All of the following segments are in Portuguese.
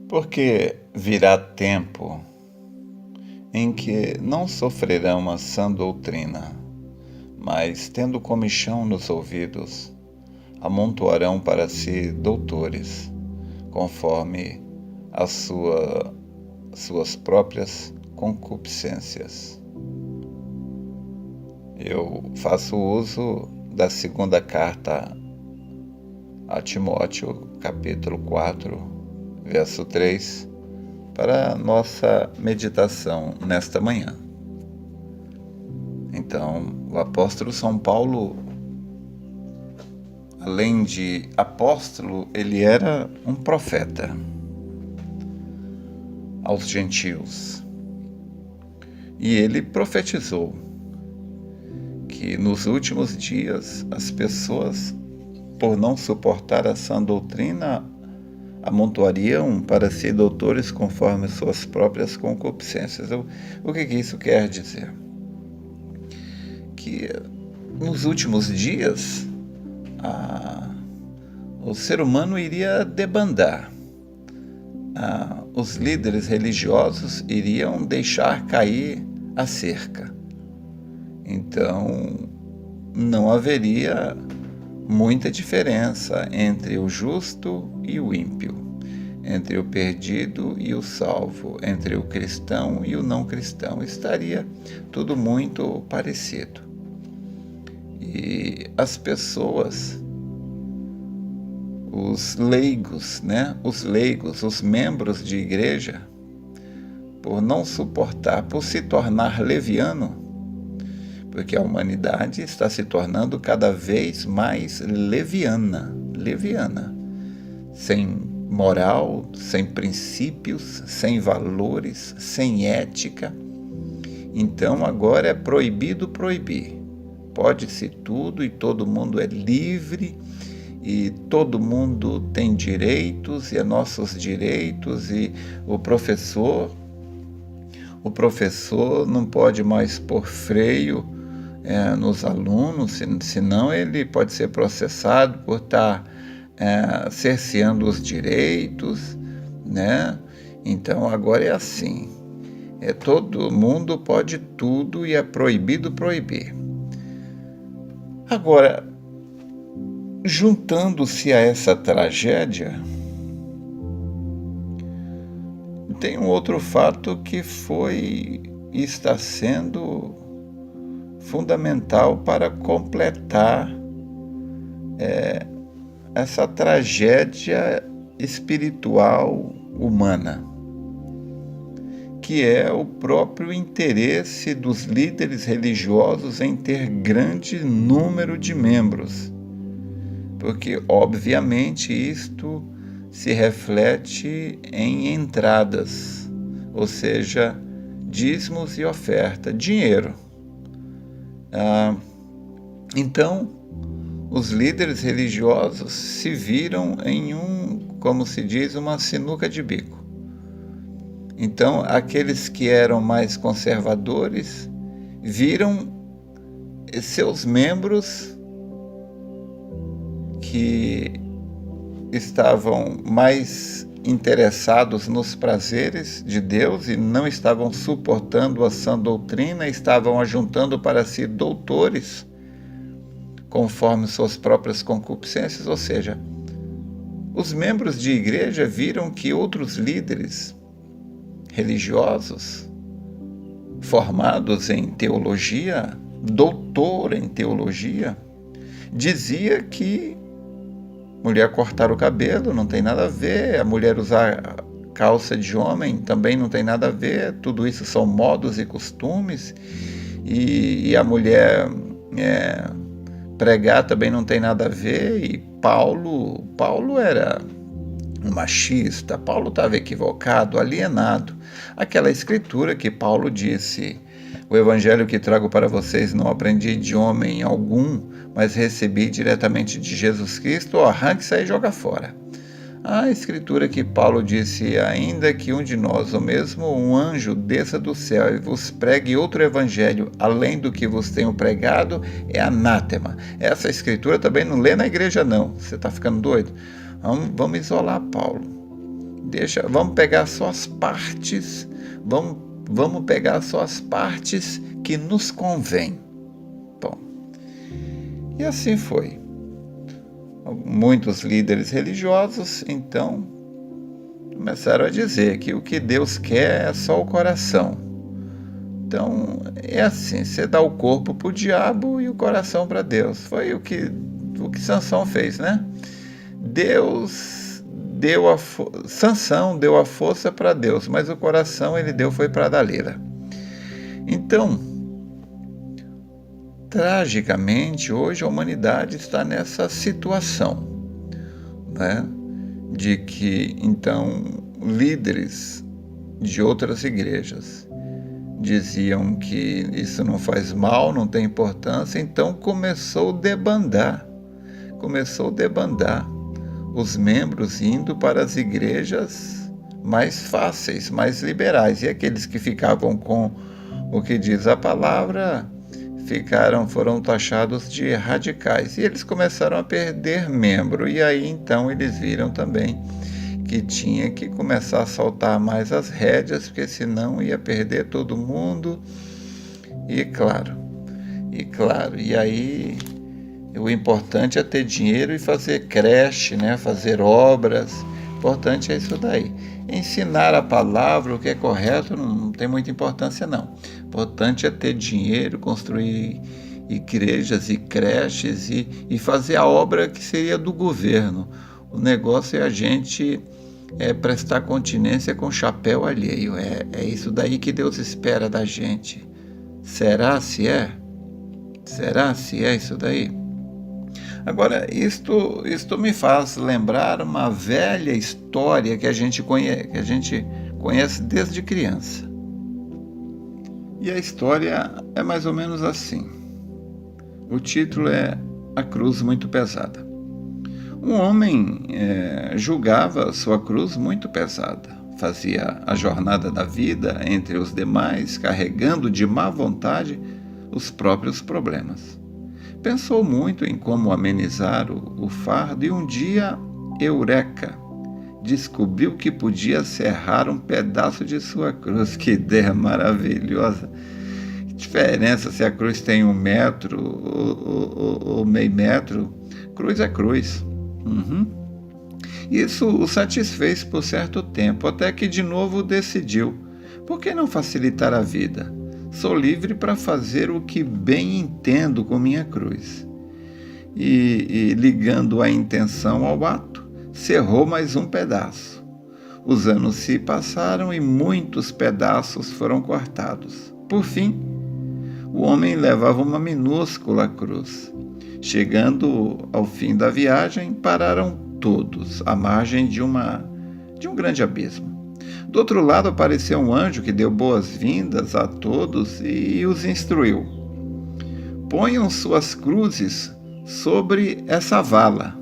Porque virá tempo em que não sofrerão a sã doutrina, mas, tendo comichão nos ouvidos, amontoarão para si doutores, conforme suas próprias concupiscências. Eu faço uso da segunda carta a Timóteo, capítulo 4, verso 3, para a nossa meditação nesta manhã. Então, o apóstolo São Paulo, além de apóstolo, ele era um profeta aos gentios. E ele profetizou que nos últimos dias as pessoas, por não suportar a sã doutrina, amontoariam para si doutores conforme suas próprias concupiscências. O que isso quer dizer? Que nos últimos dias o ser humano iria debandar. Os líderes religiosos iriam deixar cair a cerca. Então, não haveria muita diferença entre o justo e o ímpio, entre o perdido e o salvo, entre o cristão e o não cristão. Estaria tudo muito parecido. E as pessoas, os leigos, os membros de igreja, por não suportar, por se tornar leviano, porque a humanidade está se tornando cada vez mais leviana, sem moral, sem princípios, sem valores, sem ética. Então agora é proibido proibir. Pode-se tudo e todo mundo é livre e todo mundo tem direitos e é nossos direitos, e o professor não pode mais pôr freio nos alunos, senão ele pode ser processado por estar cerceando os direitos, né? Então agora é assim, todo mundo pode tudo e é proibido proibir. Agora, juntando-se a essa tragédia, tem um outro fato que foi e está sendo fundamental para completar essa tragédia espiritual humana, que é o próprio interesse dos líderes religiosos em ter grande número de membros, porque obviamente isto se reflete em entradas, ou seja, dízimos e oferta, dinheiro. Então, os líderes religiosos se viram em como se diz, uma sinuca de bico. Então, aqueles que eram mais conservadores viram seus membros que estavam mais interessados nos prazeres de Deus e não estavam suportando a sã doutrina, estavam ajuntando para si doutores conforme suas próprias concupiscências, ou seja, os membros de igreja viram que outros líderes religiosos formados em teologia, doutor em teologia, dizia que mulher cortar o cabelo não tem nada a ver, a mulher usar calça de homem também não tem nada a ver, tudo isso são modos e costumes, e a mulher pregar também não tem nada a ver. E Paulo era um machista, Paulo estava equivocado, alienado. Aquela escritura que Paulo disse: o evangelho que trago para vocês não aprendi de homem algum, mas recebi diretamente de Jesus Cristo, arranque-se e joga fora. A escritura que Paulo disse: ainda que um de nós, ou mesmo um anjo, desça do céu e vos pregue outro evangelho além do que vos tenho pregado, é anátema. Essa escritura também não lê na igreja não, você está ficando doido? Vamos isolar Paulo. vamos pegar só as partes, vamos pegar só as partes que nos convém. Bom, e assim foi. Muitos líderes religiosos, então, começaram a dizer que o que Deus quer é só o coração. Então, é assim, você dá o corpo para o diabo e o coração para Deus. Foi o que Sansão fez, né? Sansão deu a força para Deus, mas o coração ele deu foi para Dalila. Então, tragicamente, hoje a humanidade está nessa situação, né? De que, então, líderes de outras igrejas diziam que isso não faz mal, não tem importância, então começou a debandar os membros indo para as igrejas mais fáceis, mais liberais, e aqueles que ficavam com o que diz a palavra foram taxados de radicais, e eles começaram a perder membro, e aí então eles viram também que tinha que começar a soltar mais as rédeas, porque senão ia perder todo mundo. E aí o importante é ter dinheiro e fazer creche, né? Fazer obras. O importante é isso daí. Ensinar a palavra, o que é correto, não tem muita importância não. O importante é ter dinheiro, construir igrejas e creches e fazer a obra que seria do governo. O negócio é a gente prestar continência com chapéu alheio. É isso daí que Deus espera da gente. Será se é? Será se é isso daí? Agora, isto me faz lembrar uma velha história que a gente conhece desde criança. E a história é mais ou menos assim. O título é A Cruz Muito Pesada. Um homem julgava sua cruz muito pesada. Fazia a jornada da vida entre os demais, carregando de má vontade os próprios problemas. Pensou muito em como amenizar o fardo e um dia, eureka, descobriu que podia serrar um pedaço de sua cruz. Que ideia maravilhosa! Que diferença se a cruz tem 1 metro ou meio metro? Cruz é cruz. Isso o satisfez por certo tempo, até que de novo decidiu: por que não facilitar a vida? Sou livre para fazer o que bem entendo com minha cruz. E ligando a intenção ao ato, cerrou mais um pedaço. Os anos se passaram e muitos pedaços foram cortados. Por fim, o homem levava uma minúscula cruz. Chegando ao fim da viagem, pararam todos à margem de um grande abismo. Do outro lado apareceu um anjo que deu boas-vindas a todos e os instruiu: ponham suas cruzes sobre essa vala.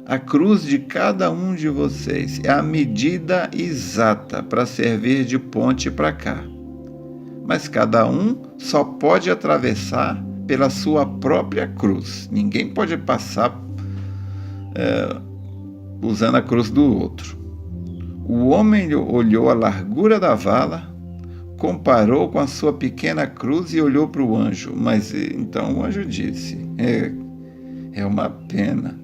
A cruz de cada um de vocês é a medida exata para servir de ponte para cá. Mas cada um só pode atravessar pela sua própria cruz. Ninguém pode passar usando a cruz do outro. O homem olhou a largura da vala, comparou com a sua pequena cruz e olhou para o anjo. Mas então o anjo disse: é uma pena,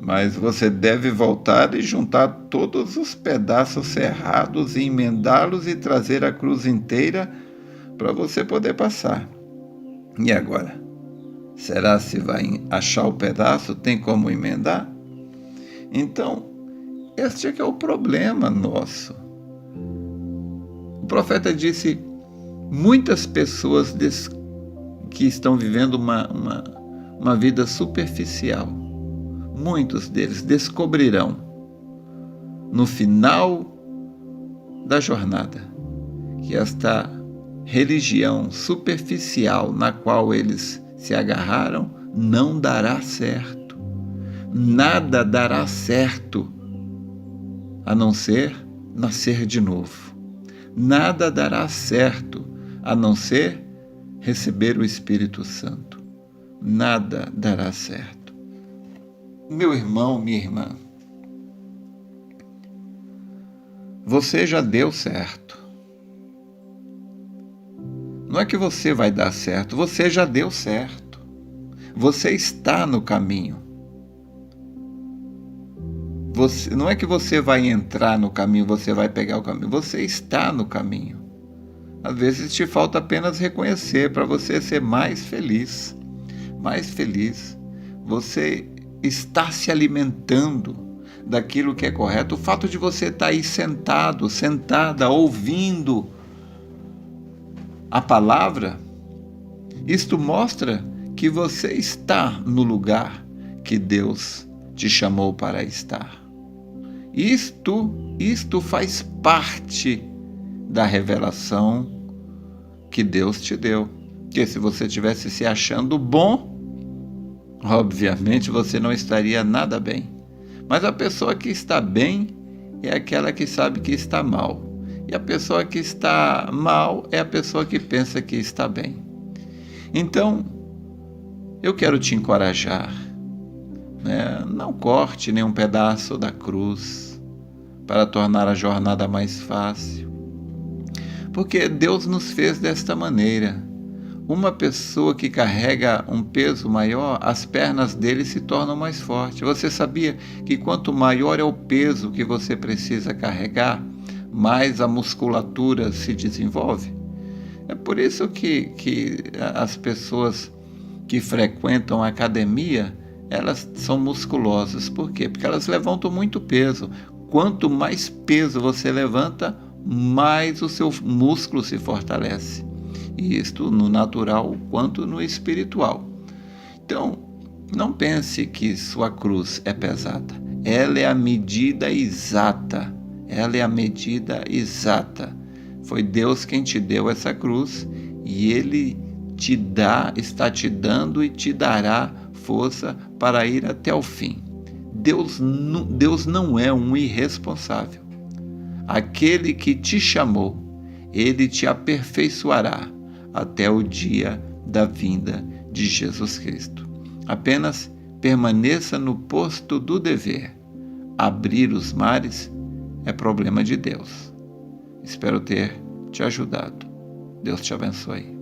mas você deve voltar e juntar todos os pedaços serrados e emendá-los e trazer a cruz inteira para você poder passar. E agora? Será se vai achar o pedaço? Tem como emendar? Então, este é que é o problema nosso. O profeta disse: muitas pessoas que estão vivendo uma vida superficial, muitos deles descobrirão no final da jornada que esta religião superficial na qual eles se agarraram não dará certo. Nada dará certo a não ser nascer de novo. Nada dará certo a não ser receber o Espírito Santo. Nada dará certo. Meu irmão, minha irmã, Você já deu certo. Não é que você vai dar certo, você já deu certo. Você está no caminho. Não é que você vai entrar no caminho, você vai pegar o caminho. Você está no caminho. Às vezes te falta apenas reconhecer para você ser mais feliz. Mais feliz. Você está se alimentando daquilo que é correto. O fato de você estar aí sentado, sentada, ouvindo a palavra, isto mostra que você está no lugar que Deus te chamou para estar. Isto faz parte da revelação que Deus te deu. Porque se você estivesse se achando bom, obviamente você não estaria nada bem. Mas a pessoa que está bem é aquela que sabe que está mal. E a pessoa que está mal é a pessoa que pensa que está bem. Então, eu quero te encorajar, né? Não corte nenhum pedaço da cruz para tornar a jornada mais fácil. Porque Deus nos fez desta maneira. Uma pessoa que carrega um peso maior, as pernas dele se tornam mais fortes. Você sabia que quanto maior é o peso que você precisa carregar, mais a musculatura se desenvolve? É por isso que as pessoas que frequentam a academia, elas são musculosas. Por quê? Porque elas levantam muito peso. Quanto mais peso você levanta, mais o seu músculo se fortalece. E isto no natural quanto no espiritual. Então, não pense que sua cruz é pesada. Ela é a medida exata. Ela é a medida exata. Foi Deus quem te deu essa cruz e Ele está te dando e te dará força para ir até o fim. Deus não é um irresponsável. Aquele que te chamou, Ele te aperfeiçoará até o dia da vinda de Jesus Cristo. Apenas permaneça no posto do dever. Abrir os mares é problema de Deus. Espero ter te ajudado. Deus te abençoe.